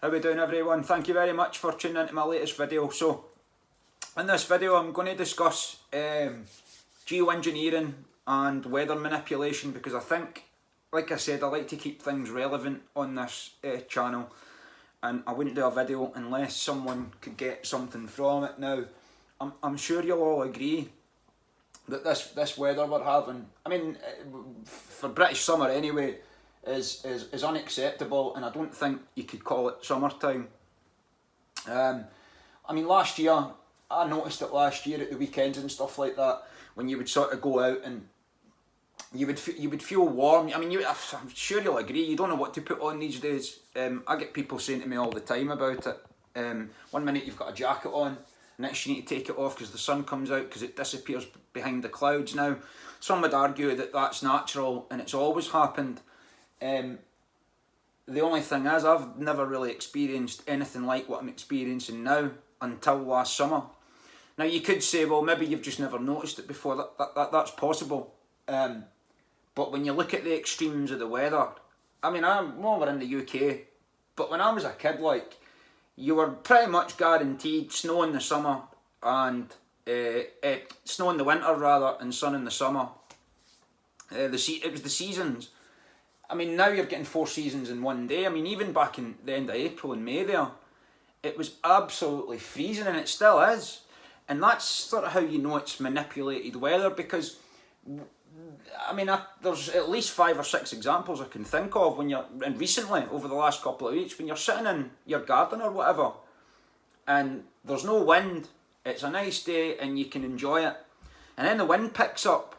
How we doing, everyone? Thank you very much for tuning into my latest video. So, in this video I'm going to discuss geoengineering and weather manipulation, because I think, like I said, I like to keep things relevant on this channel, and I wouldn't do a video unless someone could get something from it. Now, I'm sure you'll all agree that this weather we're having, I mean, for British summer anyway, is unacceptable, and I don't think you could call it summertime. I mean, last year, I noticed it last year at the weekends and stuff like that, when you would sort of go out and you would feel warm. I mean, I'm sure you'll agree, you don't know what to put on these days. I get people saying to me all the time about it. 1 minute you've got a jacket on, next you need to take it off because the sun comes out, because it disappears behind the clouds. Now, some would argue that that's natural and it's always happened. The only thing is, I've never really experienced anything like what I'm experiencing now until last summer. Now, you could say, well, maybe you've just never noticed it before. That's possible. But when you look at the extremes of the weather, I mean, we're in the UK, but when I was a kid, like, you were pretty much guaranteed snow in the summer and snow in the winter rather, and sun in the summer. It was the seasons. I mean, now you're getting 4 seasons in one day. I mean, even back in the end of April and May there, it was absolutely freezing, and it still is. And that's sort of how you know it's manipulated weather, because, I mean, there's at least 5 or 6 examples I can think of and recently, over the last couple of weeks, when you're sitting in your garden or whatever, and there's no wind, it's a nice day, and you can enjoy it. And then the wind picks up,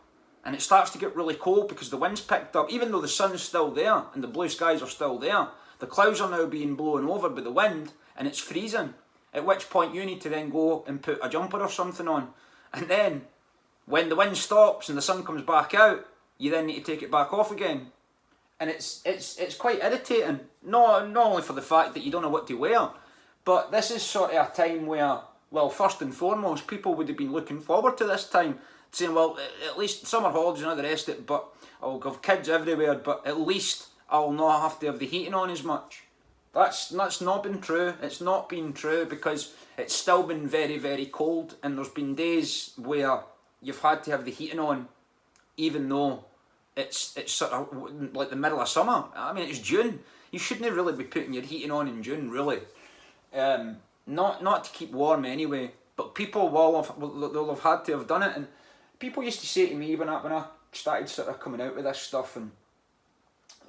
and it starts to get really cold because the wind's picked up. Even though the sun's still there and the blue skies are still there, the clouds are now being blown over by the wind, and it's freezing. At which point you need to then go and put a jumper or something on. And then, when the wind stops and the sun comes back out, you then need to take it back off again. And it's quite irritating. Not only for the fact that you don't know what to wear, but this is sort of a time where, well, first and foremost, people would have been looking forward to this time, saying, well, at least summer holidays and all the rest of it, but I'll have kids everywhere, but at least I'll not have to have the heating on as much. That's not been true. It's not been true, because it's still been very, very cold, and there's been days where you've had to have the heating on, even though it's sort of like the middle of summer. I mean, it's June. You shouldn't really be putting your heating on in June, really. Not to keep warm anyway, but people they'll have had to have done it. And people used to say to me when I started sort of coming out with this stuff and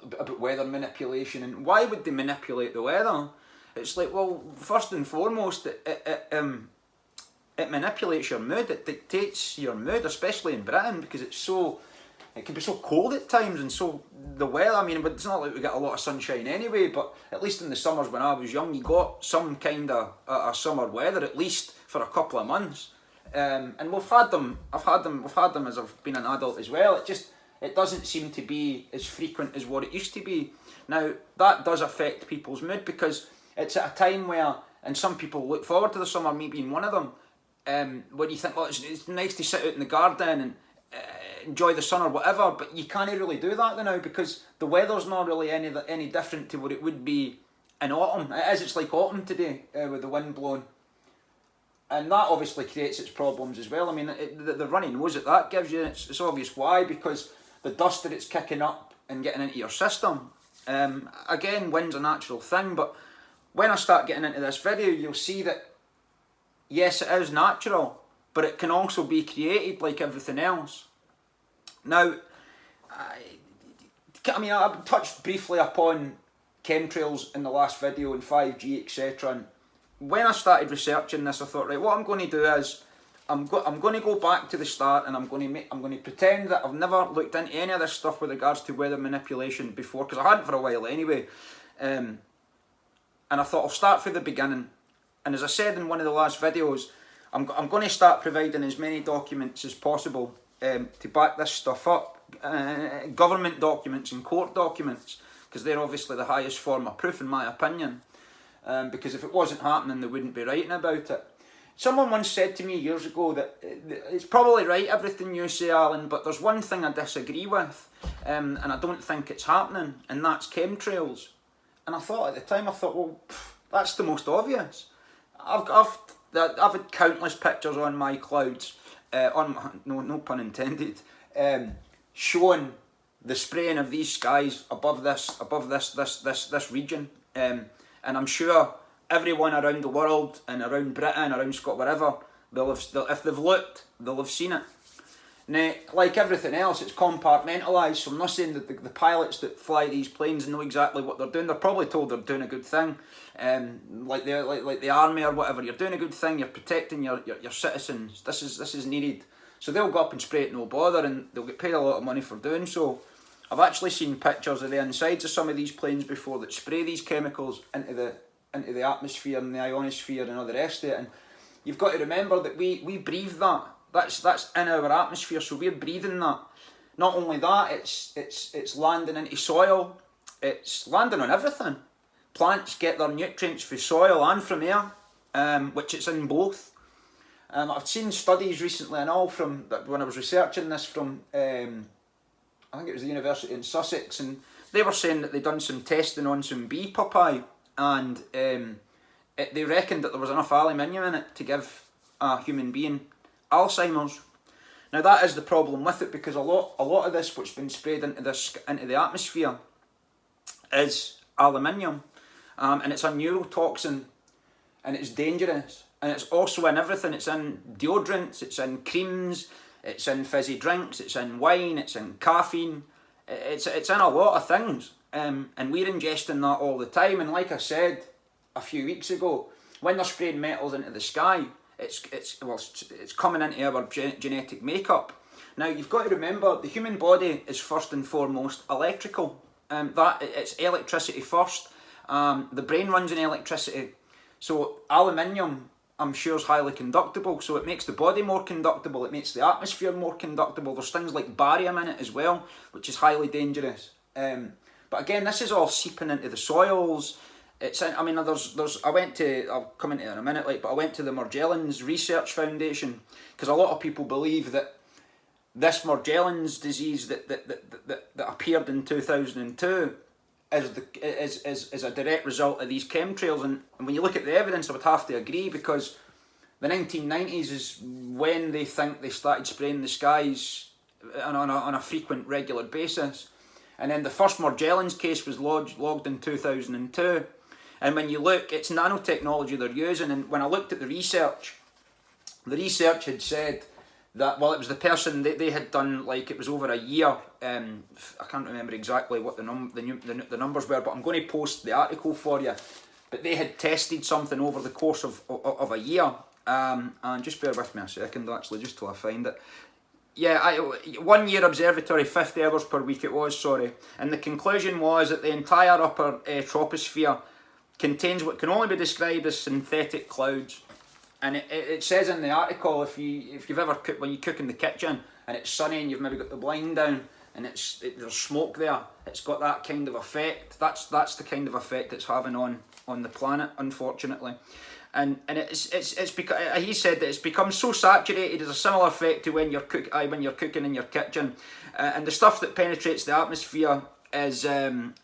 about weather manipulation, and why would they manipulate the weather? It's like, well, first and foremost, it manipulates your mood. It dictates your mood, especially in Britain, because it can be so cold at times, and so the weather, I mean, but it's not like we get a lot of sunshine anyway, but at least in the summers when I was young, you got some kind of summer weather, at least for a couple of months. And I've had them as I've been an adult as well. It doesn't seem to be as frequent as what it used to be. Now, that does affect people's mood, because it's at a time where, and some people look forward to the summer, me being one of them, where you think, well, it's nice to sit out in the garden and enjoy the sun or whatever, but you can't really do that now, because the weather's not really any different to what it would be in autumn. It's like autumn today, with the wind blowing. And that obviously creates its problems as well. I mean, the runny nose that gives you, it's obvious why, because the dust that it's kicking up and getting into your system. Again, wind's a natural thing, but when I start getting into this video, you'll see that, yes, it is natural, but it can also be created like everything else. Now, I mean, I touched briefly upon chemtrails in the last video and 5G, etc. And when I started researching this, I thought, right, what I'm going to do is I'm going to go back to the start, and I'm going to pretend that I've never looked into any of this stuff with regards to weather manipulation before, because I hadn't for a while anyway. And I thought I'll start from the beginning. And as I said in one of the last videos, I'm going to start providing as many documents as possible to back this stuff up. Government documents and court documents, because they're obviously the highest form of proof in my opinion. Because if it wasn't happening, they wouldn't be writing about it. Someone once said to me years ago that it's probably right everything you say, Alan, but there's one thing I disagree with, and I don't think it's happening, and that's chemtrails. And I thought at the time, well, That's the most obvious. I've had countless pictures on my clouds, no pun intended, showing the spraying of these skies above this region, and I'm sure everyone around the world and around Britain, around Scotland, wherever, if they've looked, they'll have seen it. Now, like everything else, it's compartmentalised, so I'm not saying that the pilots that fly these planes know exactly what they're doing. They're probably told they're doing a good thing, like the army or whatever. You're doing a good thing, you're protecting your citizens, this is needed. So they'll go up and spray it no bother, and they'll get paid a lot of money for doing so. I've actually seen pictures of the insides of some of these planes before that spray these chemicals into the atmosphere and the ionosphere and all the rest of it. And you've got to remember that we breathe that. That's in our atmosphere, so we're breathing that. Not only that, it's landing into soil. It's landing on everything. Plants get their nutrients from soil and from air, which it's in both. I've seen studies recently and all from when I was researching this from I think it was the University in Sussex, and they were saying that they'd done some testing on some bee pupae, and they reckoned that there was enough aluminium in it to give a human being Alzheimer's. Now that is the problem with it, because a lot of this what's been sprayed into the atmosphere is aluminium, and it's a neurotoxin, and it's dangerous, and it's also in everything. It's in deodorants, it's in creams, it's in fizzy drinks, it's in wine, it's in caffeine, it's in a lot of things, and we're ingesting that all the time. And like I said a few weeks ago, when they're spraying metals into the sky, it's coming into our genetic makeup. Now you've got to remember, the human body is first and foremost electrical. That it's electricity first. The brain runs on electricity, so aluminium, I'm sure, is highly conductible, so it makes the body more conductible, it makes the atmosphere more conductible. There's things like barium in it as well, which is highly dangerous. But again, this is all seeping into the soils. I'll come into it in a minute, but I went to the Morgellons Research Foundation, because a lot of people believe that this Morgellons disease that appeared in 2002 is a direct result of these chemtrails, and when you look at the evidence, I would have to agree, because the 1990s is when they think they started spraying the skies on a frequent, regular basis, and then the first Morgellons case was logged in 2002. And when you look, it's nanotechnology they're using, and when I looked at the research had said that, well, it was the person they had done, like, it was over a year. I can't remember exactly what the numbers were, but I'm going to post the article for you. But they had tested something over the course of a year, and just bear with me a second, actually, just till I find it. Yeah, 1 year observatory, 50 hours per week it was, sorry. And the conclusion was that the entire upper troposphere contains what can only be described as synthetic clouds. And it says in the article, if you've ever cooked, when you cook in the kitchen and it's sunny and you've maybe got the blind down and there's smoke there, it's got that kind of effect. That's the kind of effect it's having on the planet, unfortunately. And it's because he said that it's become so saturated. There's a similar effect to when you're cooking in your kitchen, and the stuff that penetrates the atmosphere is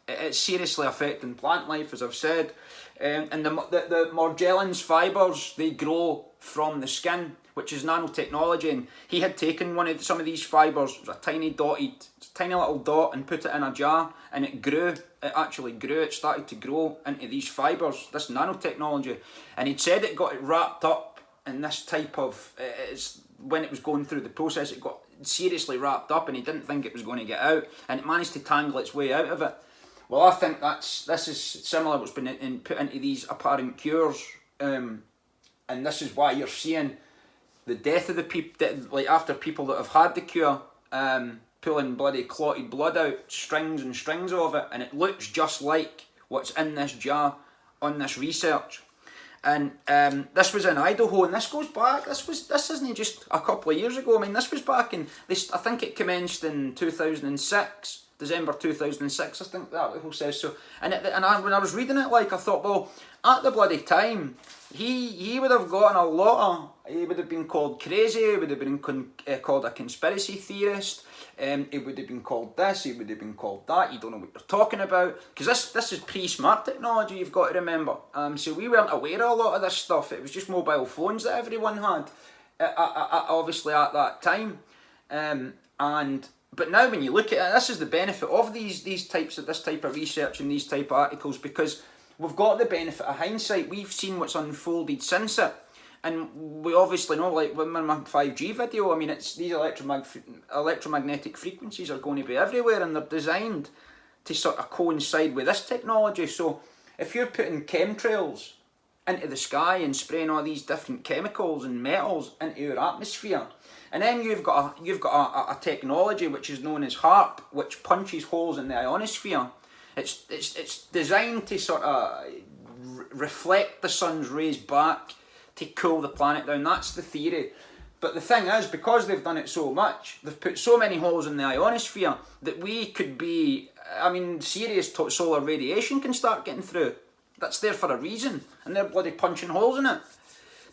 it's seriously affecting plant life, as I've said. And the Morgellons fibres, they grow from the skin, which is nanotechnology. And he had taken some of these fibres, it was a tiny little dot, and put it in a jar, and it grew. It actually grew. It started to grow into these fibres, this nanotechnology. And he'd said it got wrapped up in this type of, when it was going through the process, it got seriously wrapped up, and he didn't think it was going to get out, and it managed to tangle its way out of it. Well, I think this is similar what's been put into these apparent cures, and this is why you're seeing the death of the people, like after people that have had the cure, pulling bloody clotted blood out, strings and strings of it, and it looks just like what's in this jar on this research. And this was in Idaho, and this goes back, this isn't just a couple of years ago. I mean, this was back in, I think it commenced in 2006, December 2006, I think the article says so. And when I was reading it, like, I thought, well, at the bloody time, he would have gotten he would have been called crazy, he would have been called a conspiracy theorist, It would have been called this, it would have been called that, you don't know what you're talking about. Because this is pre-smart technology, you've got to remember. So we weren't aware of a lot of this stuff. It was just mobile phones that everyone had, obviously at that time. But now when you look at it, this is the benefit of this type of research and these type of articles, because we've got the benefit of hindsight. We've seen what's unfolded since it. And we obviously know, like with my 5G video, I mean, it's these electromagnetic frequencies are going to be everywhere, and they're designed to sort of coincide with this technology. So if you're putting chemtrails into the sky and spraying all these different chemicals and metals into our atmosphere, and then you've got a technology which is known as HAARP, which punches holes in the ionosphere. It's designed to sort of reflect the sun's rays back to cool the planet down. That's the theory. But the thing is, because they've done it so much, they've put so many holes in the ionosphere that we could be, I mean, serious solar radiation can start getting through. That's there for a reason, and they're bloody punching holes in it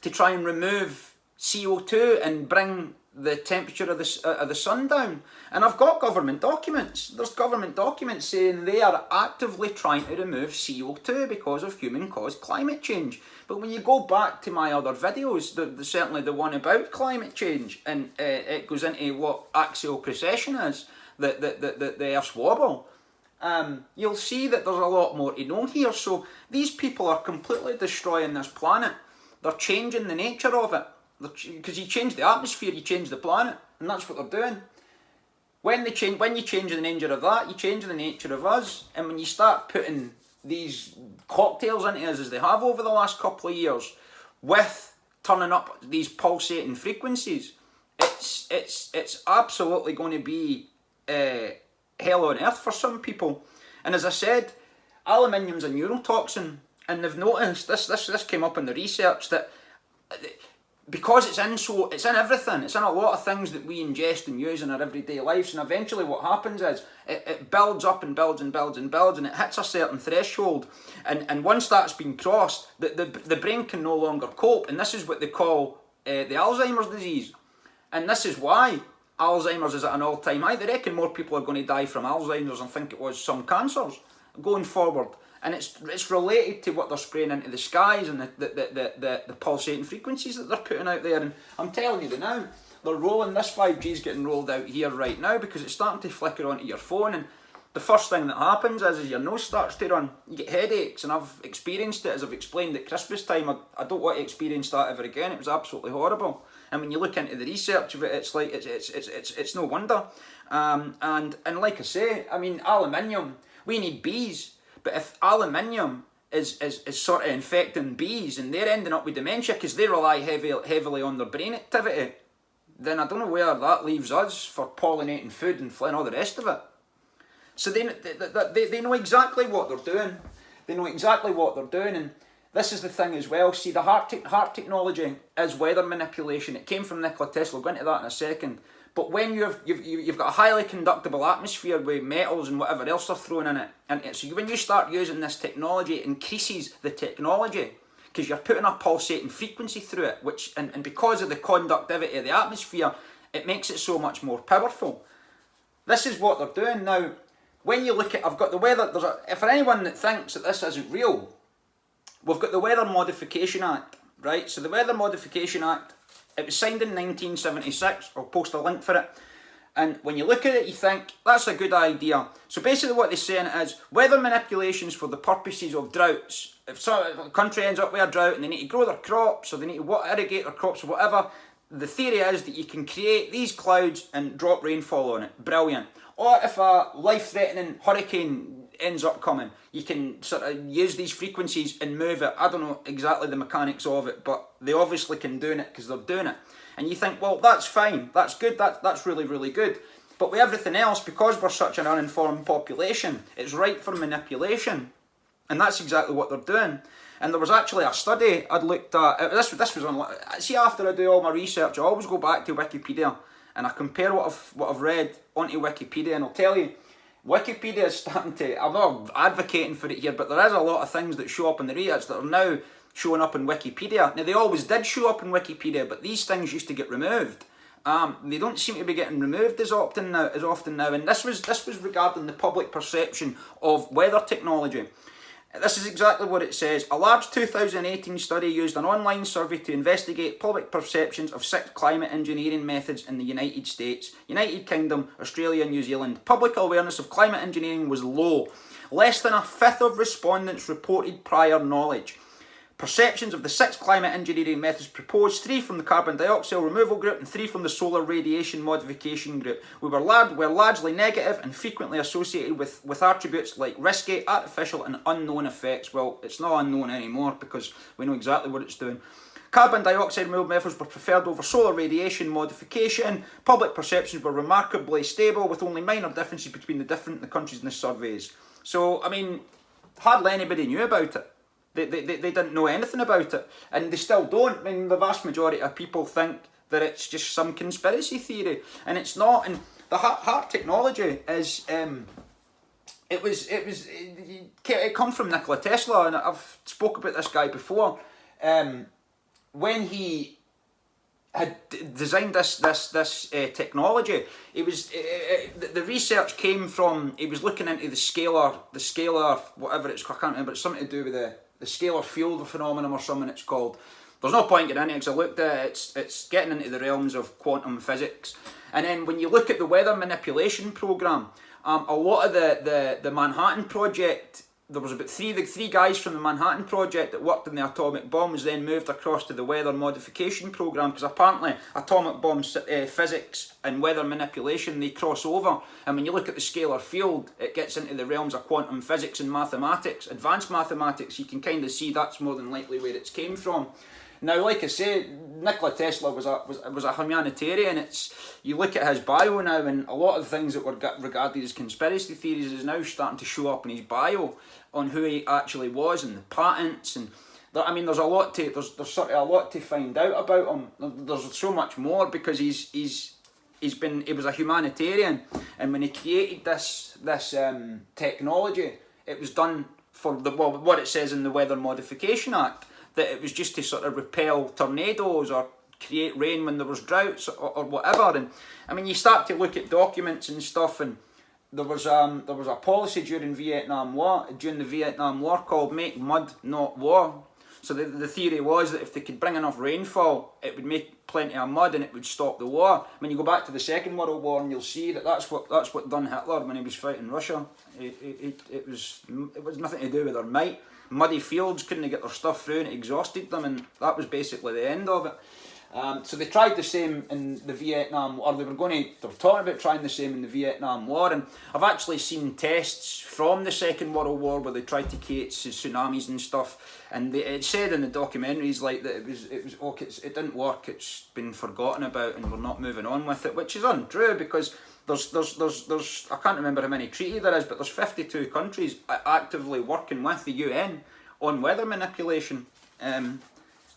to try and remove CO2 and bring the temperature of the sun down. And I've got government documents. There's government documents saying they are actively trying to remove CO2 because of human-caused climate change. But when you go back to my other videos, certainly the one about climate change, and it goes into what axial precession is, the Earth's wobble, you'll see that there's a lot more to know here. So these people are completely destroying this planet. They're changing the nature of it. Because you change the atmosphere, you change the planet, and that's what they're doing. When you change the nature of that, you change the nature of us. And when you start putting these cocktails into us, as they have over the last couple of years, with turning up these pulsating frequencies, it's absolutely going to be hell on earth for some people. And as I said, aluminium's a neurotoxin, and they've noticed this came up in the research that because it's in everything, it's in a lot of things that we ingest and use in our everyday lives, and eventually what happens is it builds up and builds and builds and builds, and it hits a certain threshold, and once that's been crossed, the brain can no longer cope, and this is what they call the Alzheimer's disease. And this is why Alzheimer's is at an all-time high. They reckon more people are going to die from Alzheimer's, I think it was some cancers, going forward. And it's related to what they're spraying into the skies and the pulsating frequencies that they're putting out there. And I'm telling you now, they're rolling, this 5G is getting rolled out here right now, because it's starting to flicker onto your phone, and the first thing that happens is your nose starts to run. You get headaches, and I've experienced it, as I've explained at Christmas time. I don't want to experience that ever again. It was absolutely horrible. And when you look into the research of it, it's like it's no wonder. And like I say, I mean, aluminium, we need bees. But if aluminium is sort of infecting bees and they're ending up with dementia because they rely heavily on their brain activity, then I don't know where that leaves us for pollinating food and all the rest of it. So they know exactly what they're doing. They know exactly what they're doing, and this is the thing as well. See, the HAARP technology is weather manipulation. It came from Nikola Tesla. We'll go into that in a second. But when you've got a highly conductible atmosphere with metals and whatever else they're throwing in it, and so when you start using this technology, it increases the technology because you're putting a pulsating frequency through it, which and because of the conductivity of the atmosphere, it makes it so much more powerful. This is what they're doing now. When you look at, I've got the weather. For anyone that thinks that this isn't real, we've got the Weather Modification Act, right? So the Weather Modification Act. It was signed in 1976. I'll post a link for it. And when you look at it, you think, that's a good idea. So basically what they're saying is, weather manipulations for the purposes of droughts. If a country ends up with a drought and they need to grow their crops, or they need to irrigate their crops or whatever, the theory is that you can create these clouds and drop rainfall on it. Brilliant. Or if a life-threatening hurricane ends up coming, you can sort of use these frequencies and move it. I don't know exactly the mechanics of it, but they obviously can do it because they're doing it. And you think, well, that's fine, that's good, that's really, really good. But with everything else, because we're such an uninformed population, it's ripe for manipulation. And that's exactly what they're doing. And there was actually a study I'd looked at. This was on. See, after I do all my research, I always go back to Wikipedia and I compare what I've read onto Wikipedia, and I'll tell you, Wikipedia is starting to, I'm not advocating for it here, but there is a lot of things that show up in the research that are now showing up in Wikipedia. Now, they always did show up in Wikipedia, but these things used to get removed. They don't seem to be getting removed as often now, and this was regarding the public perception of weather technology. This is exactly what it says. A large 2018 study used an online survey to investigate public perceptions of 6 climate engineering methods in the United States, United Kingdom, Australia and New Zealand. Public awareness of climate engineering was low. Less than a fifth of respondents reported prior knowledge. Perceptions of the 6 climate engineering methods proposed, 3 from the carbon dioxide removal group and 3 from the solar radiation modification group, were largely negative and frequently associated with attributes like risky, artificial and unknown effects. Well, it's not unknown anymore because we know exactly what it's doing. Carbon dioxide removal methods were preferred over solar radiation modification. Public perceptions were remarkably stable with only minor differences between the countries in the surveys. So, I mean, hardly anybody knew about it. They didn't know anything about it, and they still don't. I mean, the vast majority of people think that it's just some conspiracy theory, and it's not. And the HAARP technology is, it come from Nikola Tesla, and I've spoke about this guy before. When he had designed this technology, the research came from, he was looking into the scalar whatever it's, I can't remember, it's something to do with the scalar field phenomenon or something it's called. There's no point getting into it because I looked at it, it's getting into the realms of quantum physics. And then when you look at the weather manipulation program, a lot of the Manhattan Project, there was about three guys from the Manhattan Project that worked on the atomic bomb, was then moved across to the weather modification program, because apparently atomic bomb physics and weather manipulation, they cross over. And when you look at the scalar field, it gets into the realms of quantum physics and mathematics, advanced mathematics. You can kind of see that's more than likely where it's came from. Now, like I say, Nikola Tesla was a humanitarian. You look at his bio now, and a lot of things that were regarded as conspiracy theories is now starting to show up in his bio on who he actually was and the patents. And I mean, there's a lot to sort of a lot to find out about him. There's so much more because he was a humanitarian, and when he created this technology, it was done for what it says in the Weather Modification Act, that it was just to sort of repel tornadoes or create rain when there was droughts or whatever. And I mean, you start to look at documents and stuff, and there was a policy during the Vietnam War called "Make Mud, Not War." So the theory was that if they could bring enough rainfall, it would make plenty of mud and it would stop the war. When you go back to the Second World War, and you'll see that's what done Hitler when he was fighting Russia. It was nothing to do with their might. Muddy fields, couldn't get their stuff through, and it exhausted them, and that was basically the end of it. So they tried the same in the Vietnam, or they were talking about trying the same in the Vietnam War, and I've actually seen tests from the Second World War where they tried to create tsunamis and stuff, and it said in the documentaries like that it didn't work, it's been forgotten about, and we're not moving on with it, which is untrue, because there's I can't remember how many treaty there is, but there's 52 countries actively working with the UN on weather manipulation.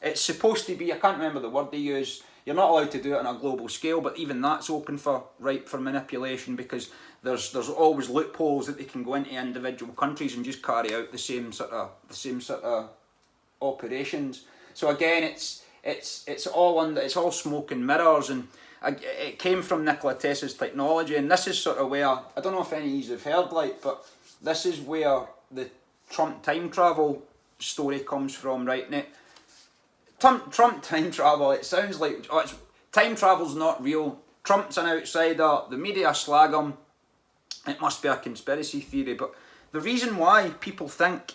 It's supposed to be, I can't remember the word they use, you're not allowed to do it on a global scale, but even that's open for manipulation, because there's always loopholes that they can go into individual countries and just carry out the same sort of operations. So again, it's all smoke and mirrors, and it came from Nikola Tesla's technology, and this is sort of where, I don't know if any of you have heard, but this is where the Trump time travel story comes from, right? Now, Trump time travel, it sounds like time travel's not real. Trump's an outsider, the media slag him, it must be a conspiracy theory. But the reason why people think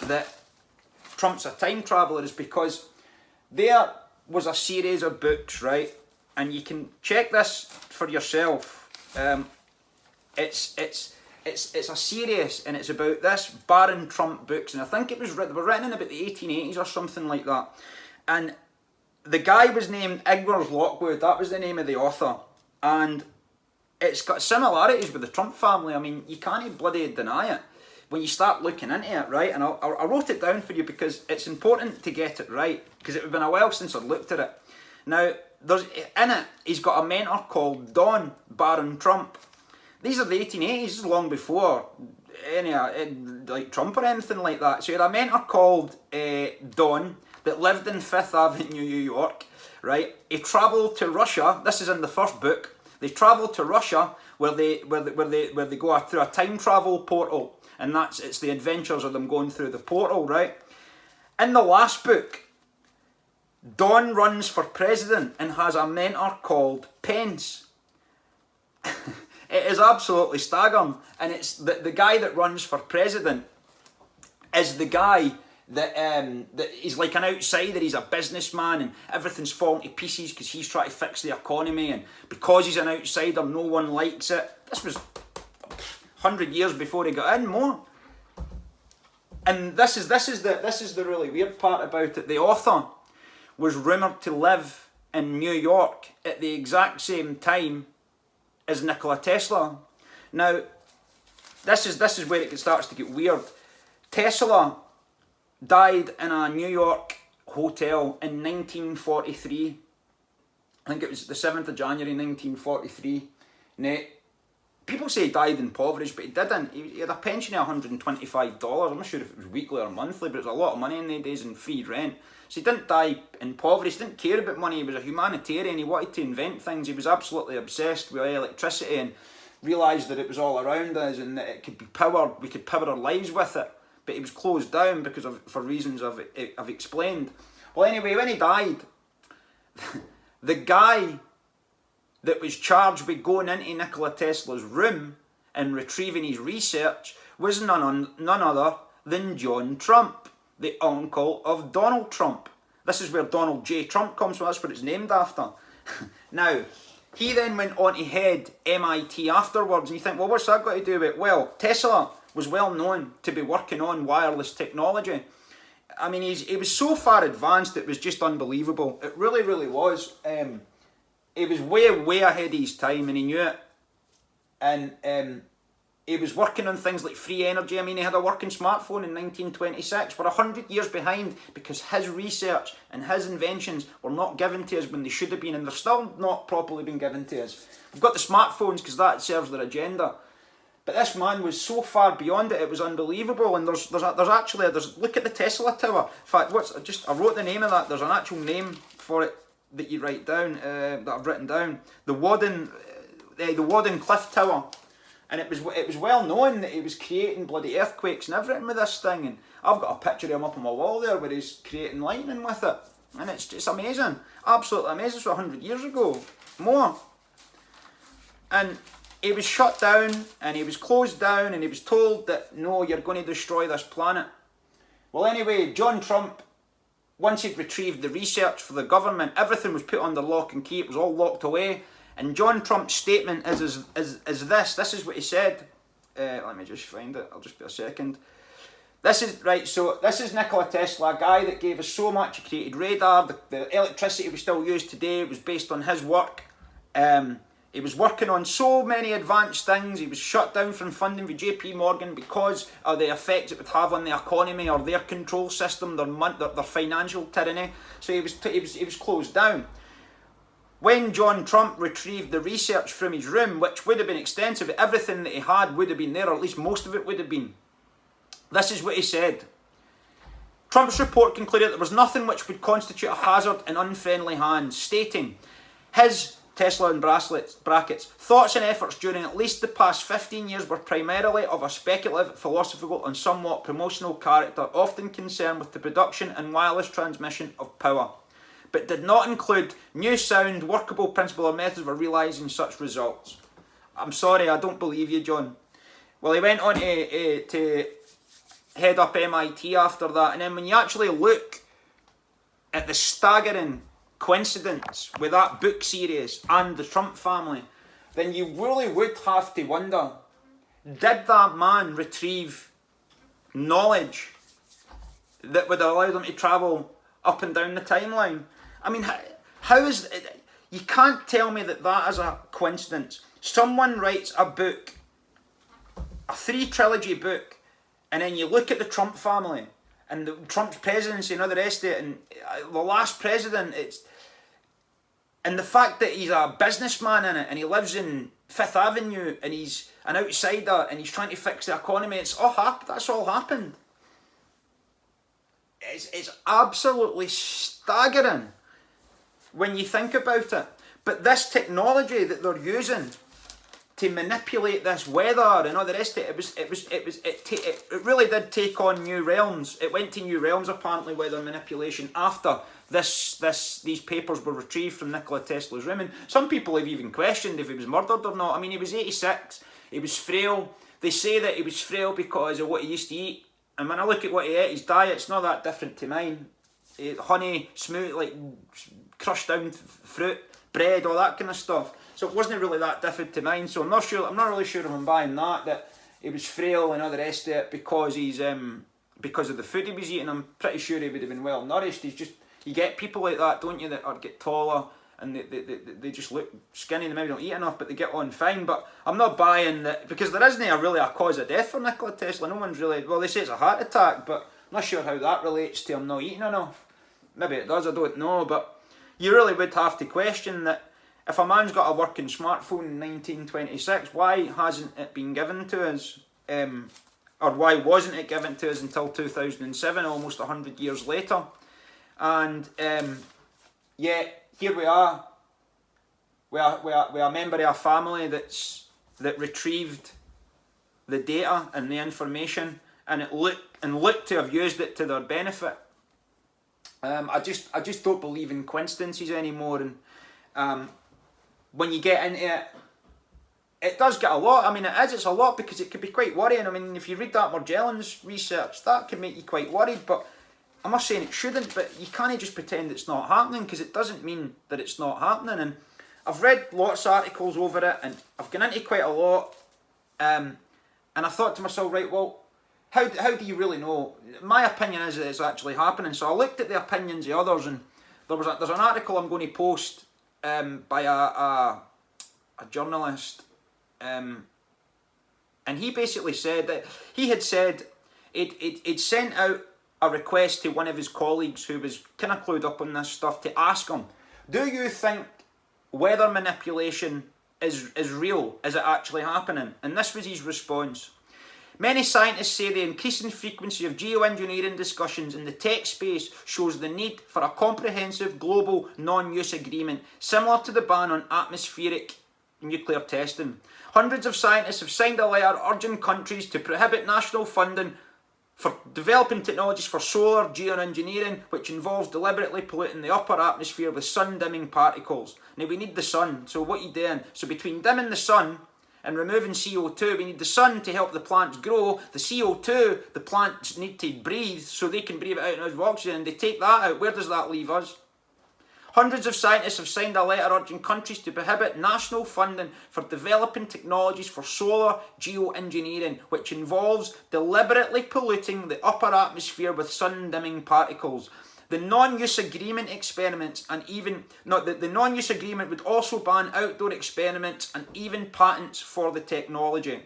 that Trump's a time traveller is because there was a series of books, right? And you can check this for yourself. It's a series, and it's about this Baron Trump books, and I think they were written in about the 1880s or something like that. And the guy was named Igor Lockwood. That was the name of the author, and it's got similarities with the Trump family. I mean, you can't bloody deny it when you start looking into it, right? And I wrote it down for you because it's important to get it right, because it would have been a while since I'd looked at it. Now, in it, he's got a mentor called Don Baron Trump. These are the 1880s, this is long before any like Trump or anything like that. So he had a mentor called Don that lived in Fifth Avenue, New York, right? He travelled to Russia. This is in the first book. They travelled to Russia where they go through a time travel portal, and it's the adventures of them going through the portal, right? In the last book, Don runs for president and has a mentor called Pence. It is absolutely staggering, and it's the guy that runs for president is the guy that he's like an outsider. He's a businessman and everything's falling to pieces because he's trying to fix the economy, and because he's an outsider no one likes it. This was 100 years before he got in, more. And this is the really weird part about it. The author was rumoured to live in New York at the exact same time as Nikola Tesla. Now, this is where it starts to get weird. Tesla died in a New York hotel in 1943. I think it was the 7th of January 1943. Now, people say he died in poverty, but he didn't. He had a pension of $125. I'm not sure if it was weekly or monthly, but it was a lot of money in the days and free rent. So he didn't die in poverty. He didn't care about money. He was a humanitarian. He wanted to invent things. He was absolutely obsessed with electricity and realised that it was all around us and that it could be powered. We could power our lives with it. But he was closed down for reasons I've explained. Well, anyway, when he died, the guy that was charged with going into Nikola Tesla's room and retrieving his research was none other than John Trump, the uncle of Donald Trump. This is where Donald J. Trump comes from. That's what it's named after. Now, he then went on to head MIT afterwards, and you think, well, what's that got to do with it? Well, Tesla was well known to be working on wireless technology. I mean, he was so far advanced, it was just unbelievable. It really, really was. He was way ahead of his time, and he knew it. And he was working on things like free energy. I mean, he had a working smartphone in 1926. We're 100 years behind because his research and his inventions were not given to us when they should have been, and they're still not properly being given to us. We've got the smartphones because that serves their agenda. But this man was so far beyond it, it was unbelievable. And there's look at the Tesla Tower. In fact, I wrote the name of that. There's an actual name for it that you write down, that I've written down. The Wadden Cliff Tower. And it was well known that he was creating bloody earthquakes and everything with this thing. And I've got a picture of him up on my wall there where he's creating lightning with it. And it's amazing. Absolutely amazing. It's 100 years ago. More. And he was shut down and he was closed down and he was told that, no, you're going to destroy this planet. Well, anyway, John Trump, once he'd retrieved the research for the government, everything was put under lock and key. It was all locked away. And John Trump's statement is this. This is what he said. Let me just find it. I'll just be a second. This is Nikola Tesla, a guy that gave us so much. He created radar. The electricity we still use today was based on his work. He was working on so many advanced things. He was shut down from funding with JP Morgan because of the effects it would have on the economy or their control system, their financial tyranny. So he was closed down. When John Trump retrieved the research from his room, which would have been extensive, everything that he had would have been there, or at least most of it would have been. This is what he said. Trump's report concluded there was nothing which would constitute a hazard in unfriendly hands, stating his, Tesla in brackets, thoughts and efforts during at least the past 15 years were primarily of a speculative, philosophical and somewhat promotional character, often concerned with the production and wireless transmission of power, but did not include new sound, workable principle or methods for realising such results. I'm sorry, I don't believe you, John. Well, he went on to head up MIT after that, and then when you actually look at the staggering coincidence with that book series and the Trump family, then you really would have to wonder, did that man retrieve knowledge that would allow them to travel up and down the timeline? I mean, how is it? You can't tell me that is a coincidence. Someone writes a book, a 3-trilogy book, and then you look at the Trump family and Trump's presidency and all the rest of it, and the last president, and the fact that he's a businessman in it and he lives in Fifth Avenue and he's an outsider and he's trying to fix the economy, that's all happened. It's absolutely staggering. when you think about it. But this technology that they're using to manipulate this weather and all the rest of it, it really did take on new realms. It went to new realms, apparently, weather manipulation, after these papers were retrieved from Nikola Tesla's room. And some people have even questioned if he was murdered or not. I mean, he was 86, he was frail. They say that he was frail because of what he used to eat. And when I look at what he ate, his diet's not that different to mine. Honey, smooth, like crushed down fruit, bread, all that kind of stuff. So it wasn't really that different to mine. So I'm not really sure if I'm buying that he was frail and all the rest of it because because of the food he was eating. I'm pretty sure he would have been well nourished. You get people like that, don't you, that get taller and they just look skinny. They maybe don't eat enough, but they get on fine. But I'm not buying that, because there isn't really a cause of death for Nikola Tesla. No one's really, well, they say it's a heart attack, but I'm not sure how that relates to him not eating enough. Maybe it does, I don't know. But you really would have to question that. If a man's got a working smartphone in 1926, why hasn't it been given to us? Or why wasn't it given to us until 2007, almost 100 years later? And yet, here we are. We are a member of a family that retrieved the data and the information, and looked to have used it to their benefit. I just don't believe in coincidences anymore, and when you get into it, it does get a lot. I mean, it's a lot, because it could be quite worrying. I mean, if you read that Morgellons research, that can make you quite worried, but I'm not saying it shouldn't, but you can't just pretend it's not happening, because it doesn't mean that it's not happening. And I've read lots of articles over it, and I've gone into quite a lot, and I thought to myself, right, well, how do you really know? My opinion is that it's actually happening. So I looked at the opinions of others, and there's an article I'm going to post by a journalist, and he basically said that he had said it sent out a request to one of his colleagues who was kind of clued up on this stuff, to ask him, do you think weather manipulation is real? Is it actually happening? And this was his response. Many scientists say the increasing frequency of geoengineering discussions in the tech space shows the need for a comprehensive global non-use agreement, similar to the ban on atmospheric nuclear testing. Hundreds of scientists have signed a letter urging countries to prohibit national funding for developing technologies for solar geoengineering, which involves deliberately polluting the upper atmosphere with sun-dimming particles. Now, we need the sun, so what are you doing? So between dimming the sun and removing CO2, we need the sun to help the plants grow. The CO2, the plants need to breathe, so they can breathe it out as oxygen, and they take that out. Where does that leave us? Hundreds of scientists have signed a letter urging countries to prohibit national funding for developing technologies for solar geoengineering, which involves deliberately polluting the upper atmosphere with sun-dimming particles. The non-use agreement experiments and even the non-use agreement would also ban outdoor experiments and even patents for the technology.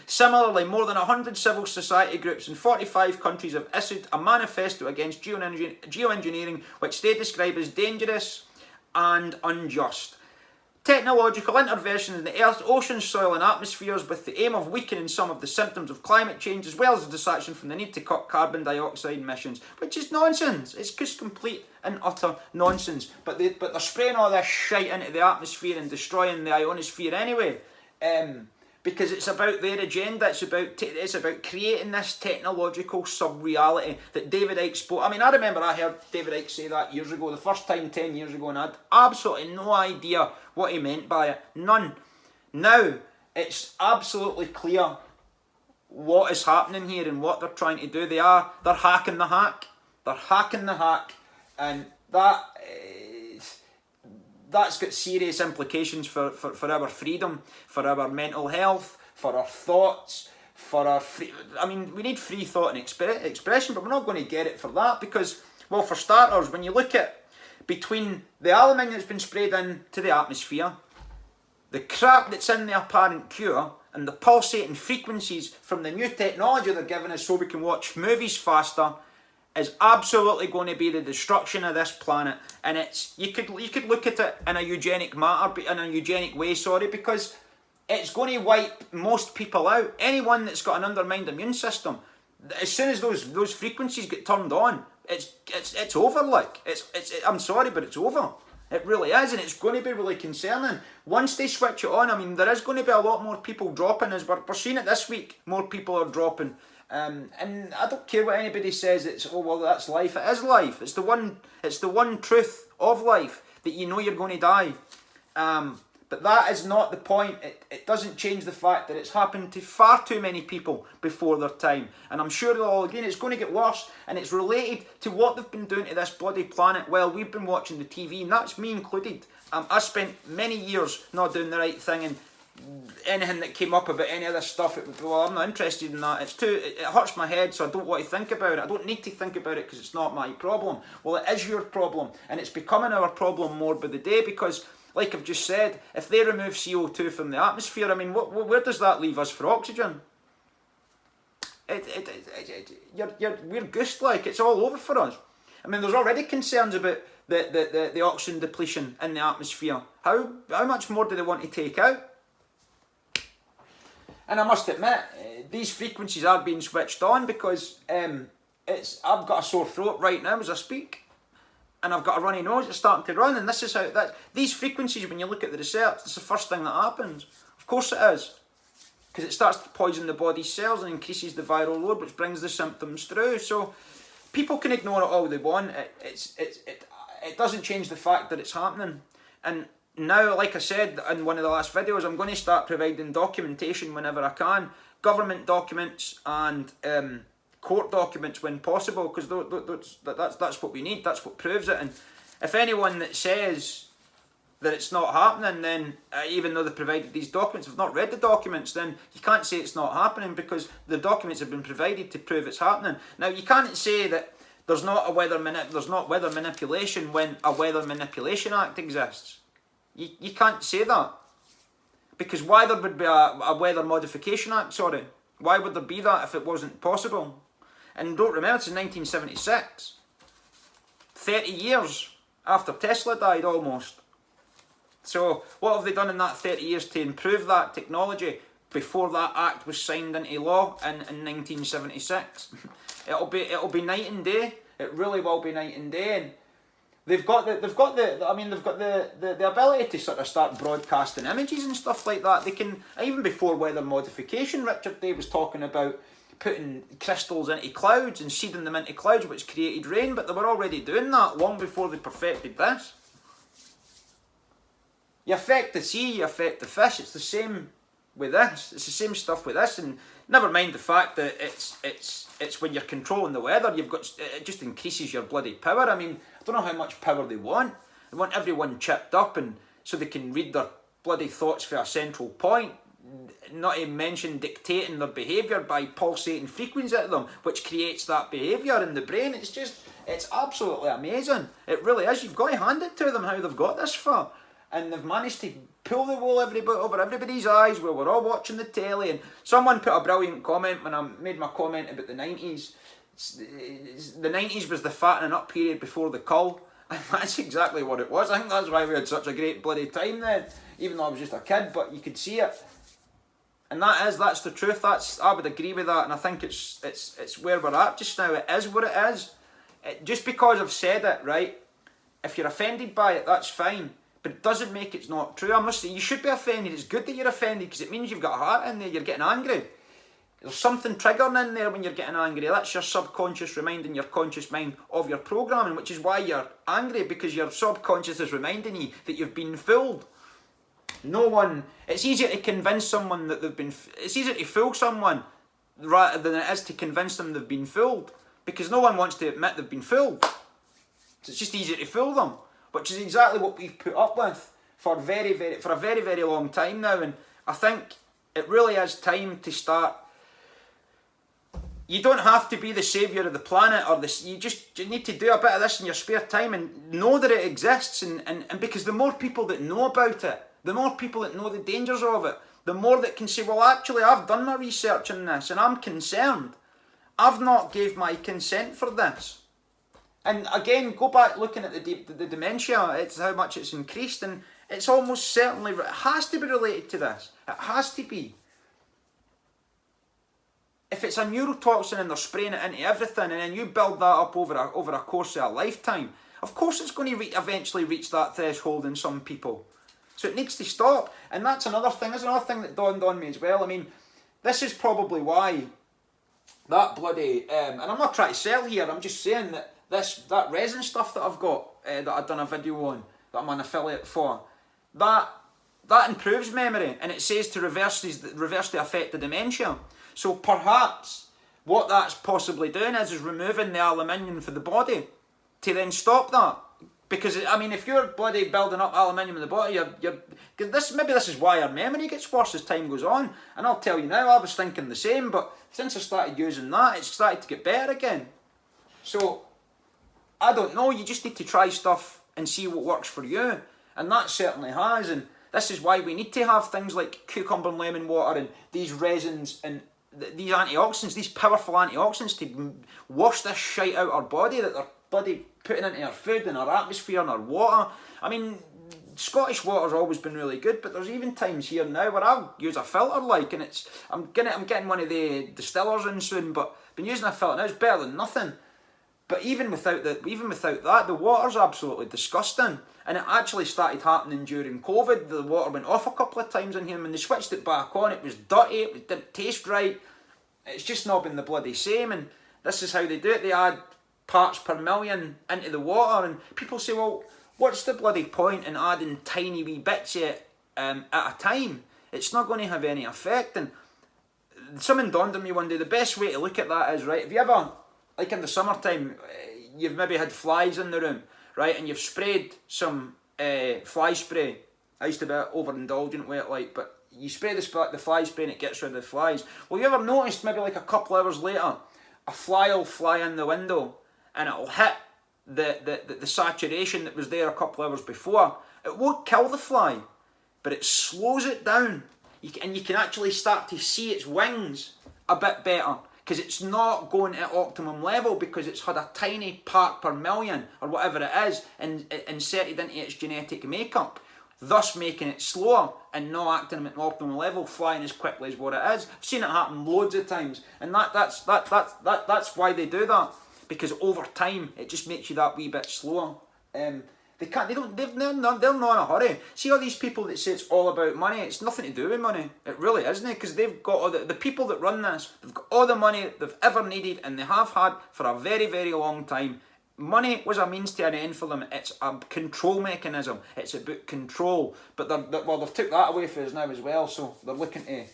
Similarly, more than 100 civil society groups in 45 countries have issued a manifesto against geoengineering, which they describe as dangerous and unjust. Technological interventions in the Earth's oceans, soil and atmospheres with the aim of weakening some of the symptoms of climate change, as well as the distraction from the need to cut carbon dioxide emissions, which is nonsense. It's just complete and utter nonsense. But they're spraying all this shite into the atmosphere and destroying the ionosphere anyway. Because it's about their agenda. It's about creating this technological sub-reality that David Icke spoke. I mean, I remember I heard David Icke say that years ago, the first time 10 years ago, and I had absolutely no idea what he meant by it. None. Now, it's absolutely clear what is happening here and what they're trying to do. They're hacking the hack. They're hacking the hack. And that's got serious implications for our freedom, for our mental health, for our thoughts, for our we need free thought and expression, but we're not going to get it for that because, well, for starters, when you look at between the aluminium that's been sprayed into the atmosphere, the crap that's in the apparent cure, and the pulsating frequencies from the new technology they're giving us so we can watch movies faster, is absolutely going to be the destruction of this planet. And it's you could look at it in a eugenic way, because it's going to wipe most people out. Anyone that's got an undermined immune system, as soon as those frequencies get turned on, it's over. Like I'm sorry, but it's over. It really is, and it's going to be really concerning. Once they switch it on, I mean, there is going to be a lot more people dropping, as we're seeing it this week. More people are dropping. And I don't care what anybody says, it's, oh, well, that's life. It is life. It's the one truth of life, that you know you're going to die. But that is not the point. It doesn't change the fact that it's happened to far too many people before their time. And I'm sure they'll all agree it's going to get worse, and it's related to what they've been doing to this bloody planet while we've been watching the TV, and that's me included. I spent many years not doing the right thing, and anything that came up about any of this stuff, it would be, well, I'm not interested in that. It hurts my head, so I don't want to think about it. I don't need to think about it because it's not my problem. Well, it is your problem, and it's becoming our problem more by the day, because, like I've just said, if they remove CO2 from the atmosphere, I mean, where does that leave us for oxygen? We're goosed, like, it's all over for us. I mean, there's already concerns about the oxygen depletion in the atmosphere. How much more do they want to take out? And I must admit, these frequencies are being switched on because I've got a sore throat right now as I speak, and I've got a runny nose. It's starting to run, and this is how these frequencies. When you look at the research, it's the first thing that happens. Of course, it is, because it starts to poison the body's cells and increases the viral load, which brings the symptoms through. So people can ignore it all they want. It doesn't change the fact that it's happening. And now, like I said in one of the last videos, I'm going to start providing documentation whenever I can. Government documents and court documents when possible, because that's what we need. That's what proves it. And if anyone that says that it's not happening, then even though they provided these documents, if they've not read the documents, then you can't say it's not happening, because the documents have been provided to prove it's happening. Now, you can't say that there's not weather manipulation when a Weather Manipulation Act exists. You can't say that, because why there would be a Weather Modification Act, sorry? Why would there be that if it wasn't possible? And don't remember, it's in 1976. 30 years after Tesla died, almost. So what have they done in that 30 years to improve that technology before that act was signed into law in 1976? It'll be night and day. It really will be night and day. And they've got the ability to sort of start broadcasting images and stuff like that. They can, even before weather modification, Richard Day was talking about putting crystals into clouds and seeding them into clouds, which created rain, but they were already doing that long before they perfected this. You affect the sea, you affect the fish. It's the same with this. It's the same stuff with this, and never mind the fact that it's when you're controlling the weather, it just increases your bloody power. I mean, I don't know how much power they want. They want everyone chipped up, and so they can read their bloody thoughts for a central point. Not to mention dictating their behaviour by pulsating frequencies at them, which creates that behaviour in the brain. It's absolutely amazing. It really is. You've got to hand it to them how they've got this far. And they've managed to pull the wool over everybody's eyes while we're all watching the telly. And someone put a brilliant comment when I made my comment about the 90s. The 90s was the fattening up period before the cull. And that's exactly what it was. I think that's why we had such a great bloody time then. Even though I was just a kid, but you could see it. And that's the truth. I would agree with that, and I think it's where we're at just now. It is what it is. Just because I've said it, right? If you're offended by it, that's fine. But it doesn't make it's not true. I must say, you should be offended. It's good that you're offended, because it means you've got a heart in there. You're getting angry. There's something triggering in there when you're getting angry. That's your subconscious reminding your conscious mind of your programming, which is why you're angry, because your subconscious is reminding you that you've been fooled. It's easier to convince someone that it's easier to fool someone rather than it is to convince them they've been fooled, because no one wants to admit they've been fooled. So it's just easier to fool them, which is exactly what we've put up with for a very, very long time now. And I think it really is time to start. You don't have to be the saviour of the planet or this. You need to do a bit of this in your spare time and know that it exists. And because the more people that know about it, the more people that know the dangers of it, the more that can say, well, actually, I've done my research on this and I'm concerned. I've not gave my consent for this. And again, go back looking at the dementia, it's how much it's increased, and it's almost certainly, it has to be related to this. It has to be. if it's a neurotoxin and they're spraying it into everything, and then you build that up over a course of a lifetime, of course it's going to eventually reach that threshold in some people. So it needs to stop. And that's another thing. There's another thing that dawned on me as well. I mean, this is probably why that bloody, and I'm not trying to sell here, I'm just saying that that resin stuff that I've got, that I've done a video on, that I'm an affiliate for, that improves memory, and it says to reverse the effect of dementia. So perhaps what that's possibly doing is removing the aluminium for the body to then stop that. Because, I mean, if you're bloody building up aluminium in the body, maybe this is why our memory gets worse as time goes on. And I'll tell you now, I was thinking the same, but since I started using that, it's started to get better again. So, I don't know, you just need to try stuff and see what works for you. And that certainly has, and this is why we need to have things like cucumber and lemon water and these resins and these antioxidants, these powerful antioxidants to wash this shite out our body that they're bloody putting into our food and our atmosphere and our water. I mean, Scottish water's always been really good, but there's even times here now where I'll use a filter, like, and I'm getting one of the distillers in soon, but I've been using a filter now, it's better than nothing. But even without that, the water's absolutely disgusting. And it actually started happening during COVID. The water went off a couple of times in here, and when they switched it back on, it was dirty, it didn't taste right. It's just not been the bloody same, and this is how they do it. They add parts per million into the water, and people say, well, what's the bloody point in adding tiny wee bits of it at a time? It's not going to have any effect. And something dawned on me one day, the best way to look at that is, right, have you ever, like in the summertime, you've maybe had flies in the room, right, and you've sprayed some fly spray. I used to be overindulgent with it, like, but you spray the fly spray and it gets rid of the flies. Well, you ever noticed maybe like a couple hours later, a fly will fly in the window and it'll hit the saturation that was there a couple hours before. It won't kill the fly, but it slows it down. And you can actually start to see its wings a bit better, because it's not going at optimum level, because it's had a tiny part per million, or whatever it is, inserted into its genetic makeup, thus making it slower and not acting at an optimal level, flying as quickly as what it is. I've seen it happen loads of times, and that's why they do that, because over time it just makes you that wee bit slower. They're not in a hurry. See all these people that say it's all about money, it's nothing to do with money. It really isn't, because they've got all the people that run this, they've got all the money they've ever needed, and they have had for a very, very long time. Money was a means to an end for them. It's a control mechanism. It's about control. But they've took that away from us now as well, so they're looking to...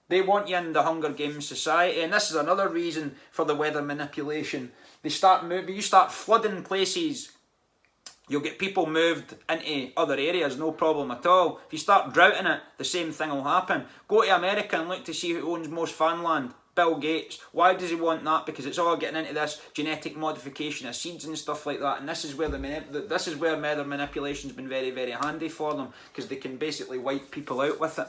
They want you in the Hunger Games society, and this is another reason for the weather manipulation. You start flooding places, you'll get people moved into other areas, no problem at all. If you start droughting it, the same thing will happen. Go to America and look to see who owns most farmland. Bill Gates. Why does he want that? Because it's all getting into this genetic modification of seeds and stuff like that. And this is where weather manipulation's been very, very handy for them, because they can basically wipe people out with it.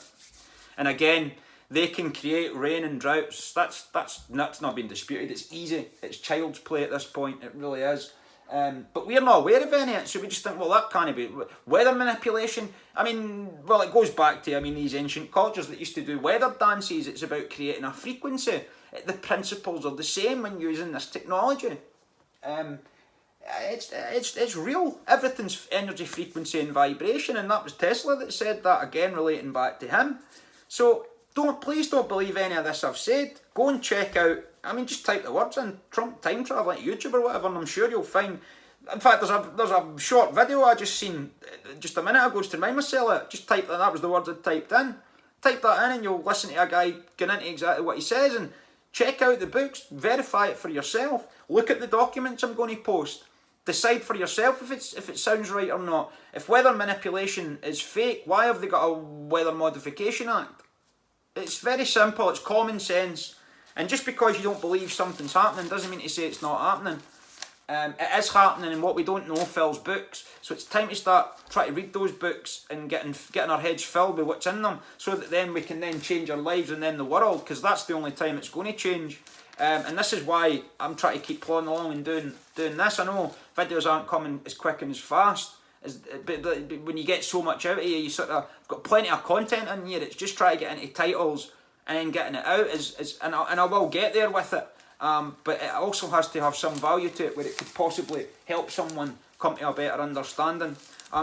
And again, they can create rain and droughts. That's not been disputed. It's easy. It's child's play at this point. It really is. But we're not aware of any of it, so we just think, well, that can't be weather manipulation. I mean, well, it goes back to, these ancient cultures that used to do weather dances. It's about creating a frequency. The principles are the same when using this technology. It's real. Everything's energy, frequency and vibration, and that was Tesla that said that, again relating back to him. So please don't believe any of this I've said. Go and check out, just type the words in, Trump time travel at YouTube or whatever, and I'm sure you'll find. In fact, there's a short video I just seen just a minute ago to remind myself. Just type that was the words I typed in. Type that in and you'll listen to a guy going into exactly what he says, and check out the books, verify it for yourself, look at the documents I'm going to post, decide for yourself if it sounds right or not. If weather manipulation is fake, why have they got a Weather Modification Act? It's very simple, it's common sense. And just because you don't believe something's happening doesn't mean to say it's not happening. It is happening, and what we don't know fills books. So it's time to start trying to read those books and getting our heads filled with what's in them, so that then we can then change our lives and then the world, because that's the only time it's going to change. And this is why I'm trying to keep plodding along and doing this. I know videos aren't coming as quick and as fast, but when you get so much out of you sort of got plenty of content in here. It's just trying to get into titles and then getting it out and I will get there with it. But it also has to have some value to it where it could possibly help someone come to a better understanding.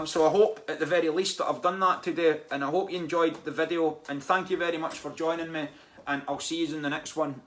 So I hope at the very least that I've done that today, and I hope you enjoyed the video, and thank you very much for joining me, and I'll see you in the next one.